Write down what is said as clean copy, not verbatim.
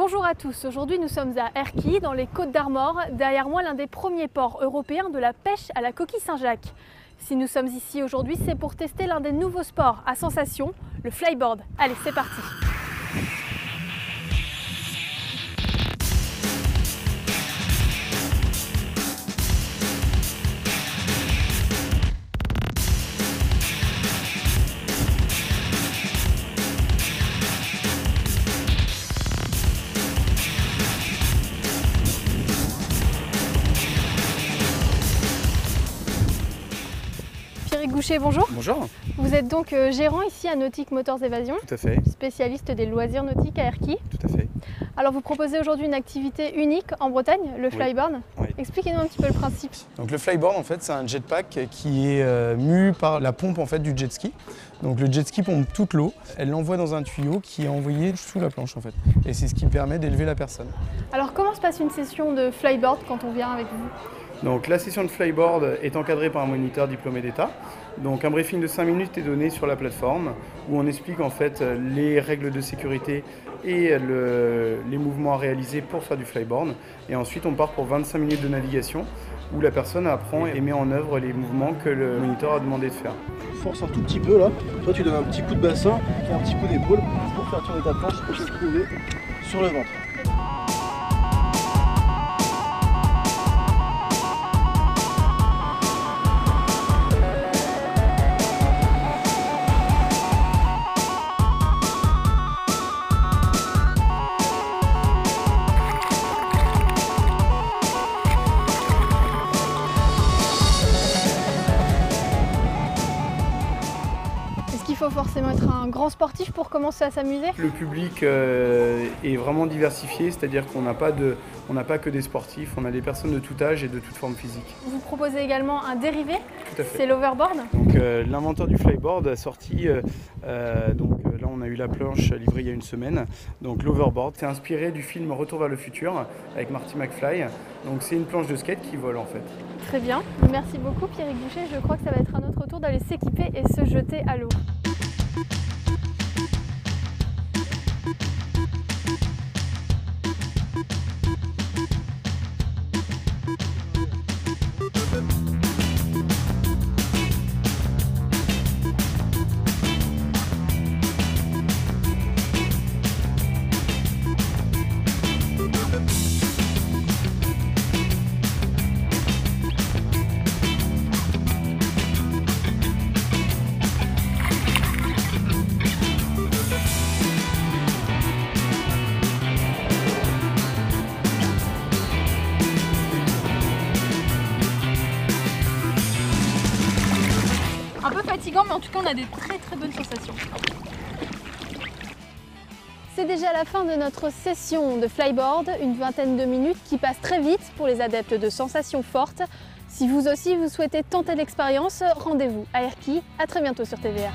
Bonjour à tous, aujourd'hui nous sommes à Erquy, dans les Côtes d'Armor, derrière moi l'un des premiers ports européens de la pêche à la coquille Saint-Jacques. Si nous sommes ici aujourd'hui, c'est pour tester l'un des nouveaux sports à sensation, le flyboard. Allez, c'est parti! Pierrick Goucher, bonjour. Bonjour. Vous êtes donc gérant ici à Nautique Motors Évasion. Tout à fait. Spécialiste des loisirs nautiques à Erquy. Tout à fait. Alors vous proposez aujourd'hui une activité unique en Bretagne, le flyboard. Oui. Expliquez-nous un petit peu le principe. Donc le flyboard en fait c'est un jetpack qui est mu par la pompe en fait du jet ski. Donc le jet ski pompe toute l'eau, elle l'envoie dans un tuyau qui est envoyé sous la planche en fait. Et c'est ce qui permet d'élever la personne. Alors comment se passe une session de flyboard quand on vient avec vous ? Donc la session de flyboard est encadrée par un moniteur diplômé d'État. Donc un briefing de 5 minutes est donné sur la plateforme où on explique en fait les règles de sécurité et les mouvements à réaliser pour faire du flyboard. Et ensuite on part pour 25 minutes de navigation où la personne apprend et met en œuvre les mouvements que le moniteur a demandé de faire. Force un tout petit peu là, toi tu donnes un petit coup de bassin et un petit coup d'épaule pour faire tourner ta planche et se trouver sur le ventre. Il faut forcément être un grand sportif pour commencer à s'amuser. Le public est vraiment diversifié, c'est-à-dire qu'on n'a pas que des sportifs, on a des personnes de tout âge et de toute forme physique. Vous proposez également un dérivé, Tout à fait. c'est l'overboard. Donc l'inventeur du flyboard a sorti, là on a eu la planche livrée il y a une semaine. Donc l'overboard, c'est inspiré du film Retour vers le futur avec Marty McFly. Donc c'est une planche de skate qui vole en fait. Très bien, merci beaucoup Pierrick Goucher. Je crois que ça va être à notre tour d'aller s'équiper et se jeter à l'eau. Un peu fatigant, mais en tout cas on a des très bonnes sensations. C'est déjà la fin de notre session de flyboard, une vingtaine de minutes qui passe très vite pour les adeptes de sensations fortes. Si vous aussi vous souhaitez tenter l'expérience, rendez-vous à Erquy. À très bientôt sur TVR.